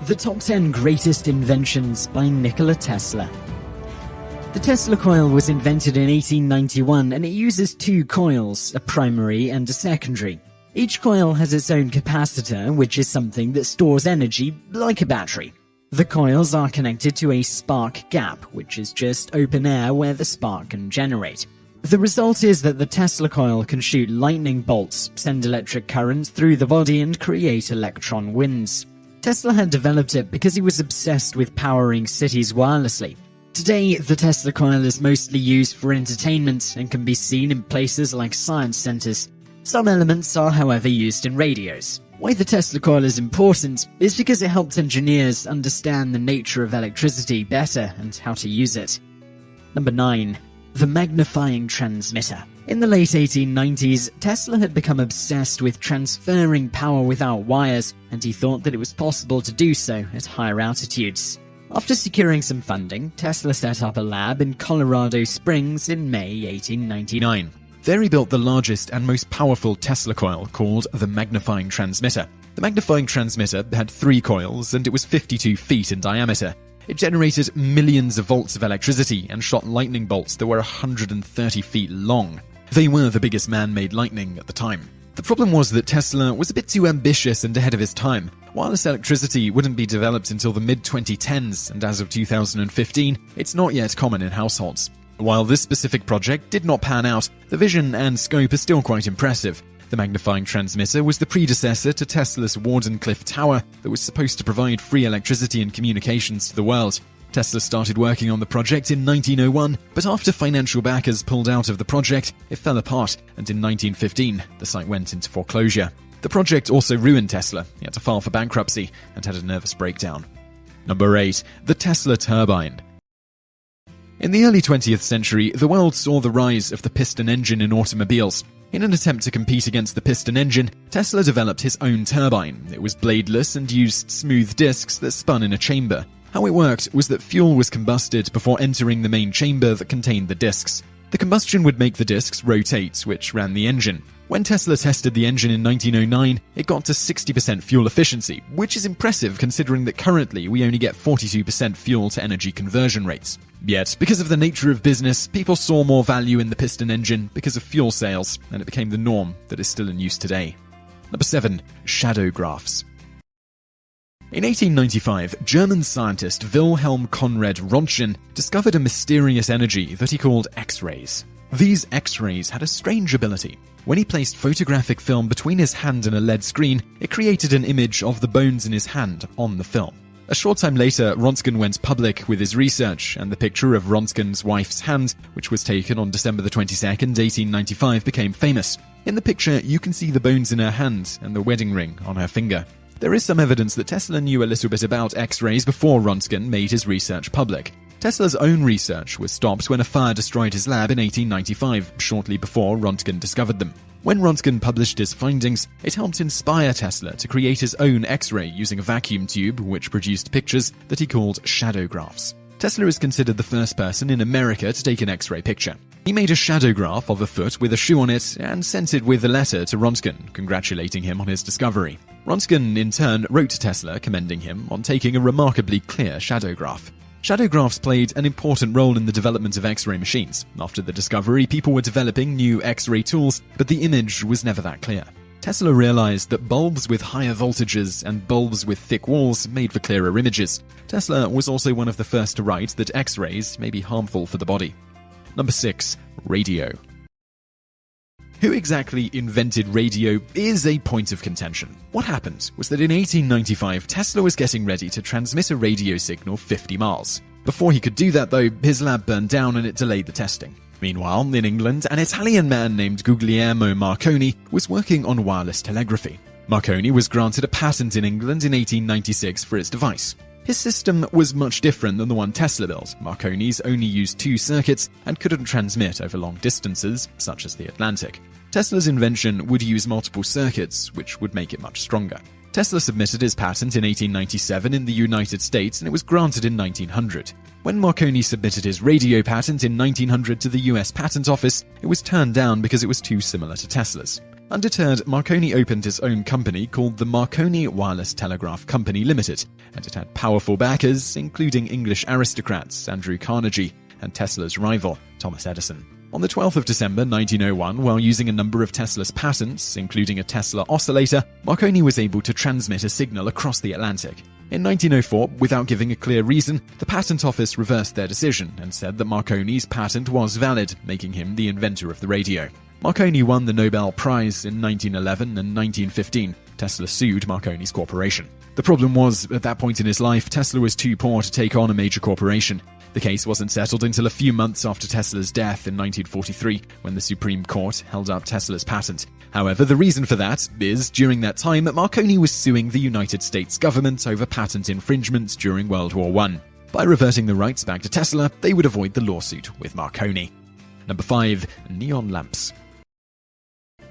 The Top 10 Greatest Inventions by Nikola Tesla. The Tesla coil was invented in 1891 and it uses two coils, a primary and a secondary. Each coil has its own capacitor, which is something that stores energy like a battery. The coils are connected to a spark gap, which is just open air where the spark can generate. The result is that the Tesla coil can shoot lightning bolts, send electric currents through the body and create electron winds. Tesla had developed it because he was obsessed with powering cities wirelessly. Today, the Tesla coil is mostly used for entertainment and can be seen in places like science centers. Some elements are, however, used in radios. Why the Tesla coil is important is because it helped engineers understand the nature of electricity better and how to use it. Number 9. The magnifying transmitter. In the late 1890s, Tesla had become obsessed with transferring power without wires, and he thought that it was possible to do so at higher altitudes. After securing some funding, Tesla set up a lab in Colorado Springs in May 1899. There he built the largest and most powerful Tesla coil called the magnifying transmitter. The magnifying transmitter had 3 coils and it was 52 feet in diameter. It generated millions of volts of electricity and shot lightning bolts that were 130 feet long. They were the biggest man-made lightning at the time. The problem was that Tesla was a bit too ambitious and ahead of his time. Wireless electricity wouldn't be developed until the mid-2010s, and as of 2015, it's not yet common in households. While this specific project did not pan out, the vision and scope are still quite impressive. The magnifying transmitter was the predecessor to Tesla's Wardenclyffe Tower that was supposed to provide free electricity and communications to the world. Tesla started working on the project in 1901, but after financial backers pulled out of the project, it fell apart, and in 1915, the site went into foreclosure. The project also ruined Tesla. He had to file for bankruptcy and had a nervous breakdown. Number 8. The Tesla turbine. In the early 20th century, the world saw the rise of the piston engine in automobiles. In an attempt to compete against the piston engine, Tesla developed his own turbine. It was bladeless and used smooth discs that spun in a chamber. How it worked was that fuel was combusted before entering the main chamber that contained the discs. The combustion would make the discs rotate, which ran the engine. When Tesla tested the engine in 1909, it got to 60% fuel efficiency, which is impressive considering that currently we only get 42% fuel to energy conversion rates. Yet, because of the nature of business, people saw more value in the piston engine because of fuel sales, and it became the norm that is still in use today. Number 7. Shadow graphs. In 1895, German scientist Wilhelm Conrad Röntgen discovered a mysterious energy that he called X-rays. These X-rays had a strange ability. When he placed photographic film between his hand and a LED screen, it created an image of the bones in his hand on the film. A short time later, Röntgen went public with his research, and the picture of Röntgen's wife's hand, which was taken on December 22, 1895, became famous. In the picture, you can see the bones in her hand and the wedding ring on her finger. There is some evidence that Tesla knew a little bit about X-rays before Röntgen made his research public. Tesla's own research was stopped when a fire destroyed his lab in 1895, shortly before Röntgen discovered them. When Röntgen published his findings, it helped inspire Tesla to create his own X-ray using a vacuum tube, which produced pictures that he called shadow graphs. Tesla is considered the first person in America to take an X-ray picture. He made a shadow graph of a foot with a shoe on it and sent it with a letter to Röntgen, congratulating him on his discovery. Röntgen, in turn, wrote to Tesla commending him on taking a remarkably clear shadow graph. Shadow graphs played an important role in the development of X-ray machines. After the discovery, people were developing new X-ray tools, but the image was never that clear. Tesla realized that bulbs with higher voltages and bulbs with thick walls made for clearer images. Tesla was also one of the first to write that X-rays may be harmful for the body. Number 6. Radio. Who exactly invented radio is a point of contention. What happened was that in 1895, Tesla was getting ready to transmit a radio signal 50 miles. Before he could do that, though, his lab burned down and it delayed the testing. Meanwhile, in England, an Italian man named Guglielmo Marconi was working on wireless telegraphy. Marconi was granted a patent in England in 1896 for his device. His system was much different than the one Tesla built. Marconi's only used 2 circuits and couldn't transmit over long distances, such as the Atlantic. Tesla's invention would use multiple circuits, which would make it much stronger. Tesla submitted his patent in 1897 in the United States and it was granted in 1900. When Marconi submitted his radio patent in 1900 to the US Patent Office, it was turned down because it was too similar to Tesla's. Undeterred, Marconi opened his own company called the Marconi Wireless Telegraph Company Limited, and it had powerful backers, including English aristocrats Andrew Carnegie and Tesla's rival, Thomas Edison. On the 12th of December 1901, while using a number of Tesla's patents, including a Tesla oscillator, Marconi was able to transmit a signal across the Atlantic. In 1904, without giving a clear reason, the Patent Office reversed their decision and said that Marconi's patent was valid, making him the inventor of the radio. Marconi won the Nobel Prize in 1911 and 1915. Tesla sued Marconi's corporation. The problem was, at that point in his life, Tesla was too poor to take on a major corporation. The case wasn't settled until a few months after Tesla's death in 1943, when the Supreme Court held up Tesla's patent. However, the reason for that is, during that time, Marconi was suing the United States government over patent infringements during World War I. By reverting the rights back to Tesla, they would avoid the lawsuit with Marconi. Number 5. Neon lamps.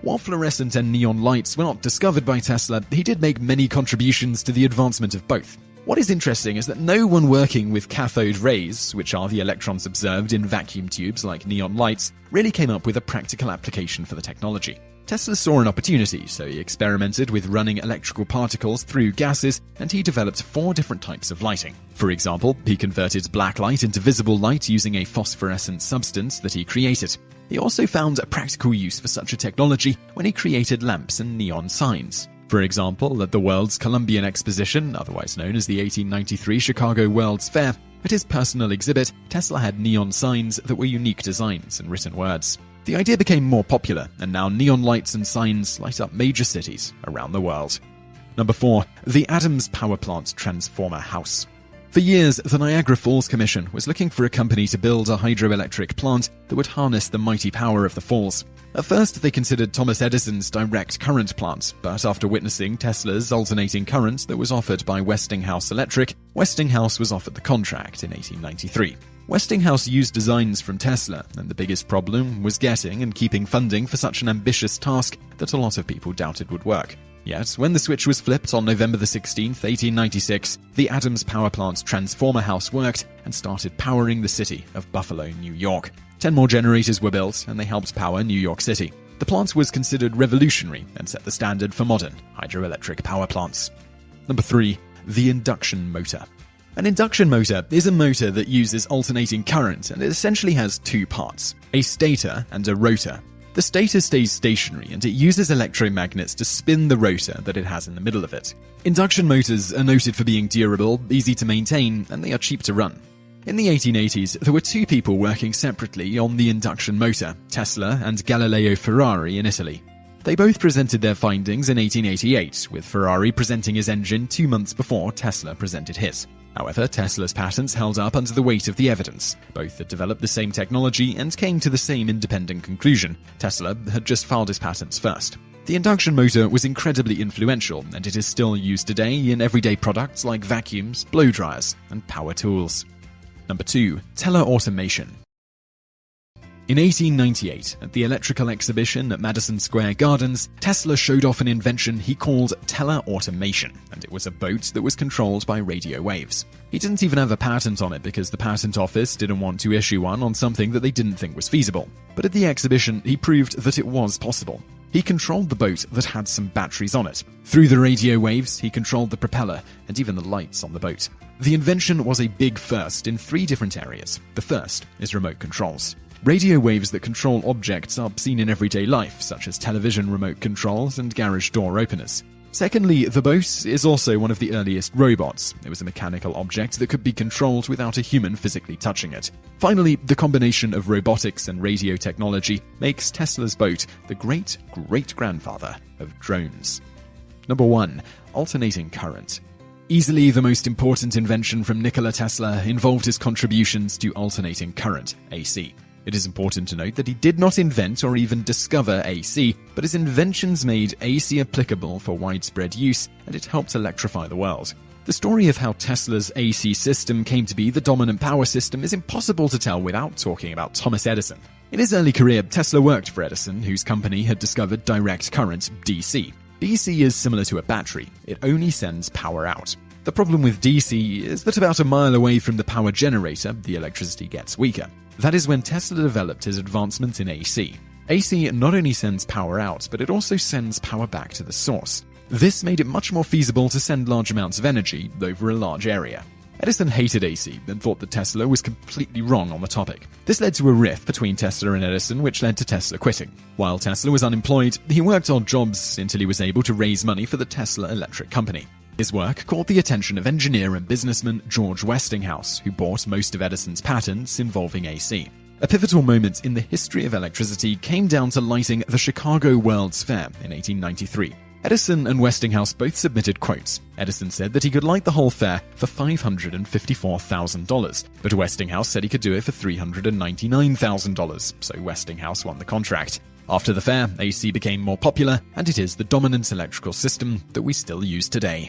While fluorescent and neon lights were not discovered by Tesla, he did make many contributions to the advancement of both. What is interesting is that no one working with cathode rays, which are the electrons observed in vacuum tubes like neon lights, really came up with a practical application for the technology. Tesla saw an opportunity, so he experimented with running electrical particles through gases, and he developed 4 different types of lighting. For example, he converted black light into visible light using a phosphorescent substance that he created. He also found a practical use for such a technology when he created lamps and neon signs. For example, at the World's Columbian Exposition, otherwise known as the 1893 Chicago World's Fair, at his personal exhibit, Tesla had neon signs that were unique designs and written words. The idea became more popular, and now neon lights and signs light up major cities around the world. Number 4. The Adams Power Plant Transformer House. For years, the Niagara Falls Commission was looking for a company to build a hydroelectric plant that would harness the mighty power of the falls. At first, they considered Thomas Edison's direct current plant, but after witnessing Tesla's alternating current that was offered by Westinghouse Electric, Westinghouse was offered the contract in 1893. Westinghouse used designs from Tesla, and the biggest problem was getting and keeping funding for such an ambitious task that a lot of people doubted would work. Yet, when the switch was flipped on November 16, 1896, the Adams Power Plant's transformer house worked and started powering the city of Buffalo, New York. 10 more generators were built, and they helped power New York City. The plant was considered revolutionary and set the standard for modern hydroelectric power plants. Number 3. The induction motor. An induction motor is a motor that uses alternating current, and it essentially has 2 parts, a stator and a rotor. The stator stays stationary, and it uses electromagnets to spin the rotor that it has in the middle of it. Induction motors are noted for being durable, easy to maintain, and they are cheap to run. In the 1880s, there were 2 people working separately on the induction motor, Tesla and Galileo Ferrari in Italy. They both presented their findings in 1888, with Ferrari presenting his engine 2 months before Tesla presented his. However, Tesla's patents held up under the weight of the evidence. Both had developed the same technology and came to the same independent conclusion. Tesla had just filed his patents first. The induction motor was incredibly influential, and it is still used today in everyday products like vacuums, blow dryers, and power tools. Number 2. Teleautomation. In 1898, at the electrical exhibition at Madison Square Gardens, Tesla showed off an invention he called teleautomation, and it was a boat that was controlled by radio waves. He didn't even have a patent on it because the patent office didn't want to issue one on something that they didn't think was feasible. But at the exhibition, he proved that it was possible. He controlled the boat that had some batteries on it. Through the radio waves, he controlled the propeller and even the lights on the boat. The invention was a big first in 3 different areas. The first is remote controls. Radio waves that control objects are seen in everyday life, such as television remote controls and garage door openers. Secondly, the boat is also one of the earliest robots. It was a mechanical object that could be controlled without a human physically touching it. Finally, the combination of robotics and radio technology makes Tesla's boat the great-great-grandfather of drones. Number 1. Alternating current. Easily the most important invention from Nikola Tesla involved his contributions to alternating current, AC. It is important to note that he did not invent or even discover AC, but his inventions made AC applicable for widespread use, and it helped electrify the world. The story of how Tesla's AC system came to be the dominant power system is impossible to tell without talking about Thomas Edison. In his early career, Tesla worked for Edison, whose company had discovered direct current, DC. DC is similar to a battery. It only sends power out. The problem with DC is that about a mile away from the power generator, the electricity gets weaker. That is when Tesla developed his advancement in AC. AC not only sends power out, but it also sends power back to the source. This made it much more feasible to send large amounts of energy over a large area. Edison hated AC and thought that Tesla was completely wrong on the topic. This led to a rift between Tesla and Edison, which led to Tesla quitting. While Tesla was unemployed, he worked odd jobs until he was able to raise money for the Tesla Electric Company. His work caught the attention of engineer and businessman George Westinghouse, who bought most of Edison's patents involving AC. A pivotal moment in the history of electricity came down to lighting the Chicago World's Fair in 1893. Edison and Westinghouse both submitted quotes. Edison said that he could light the whole fair for $554,000, but Westinghouse said he could do it for $399,000, so Westinghouse won the contract. After the fair, AC became more popular, and it is the dominant electrical system that we still use today.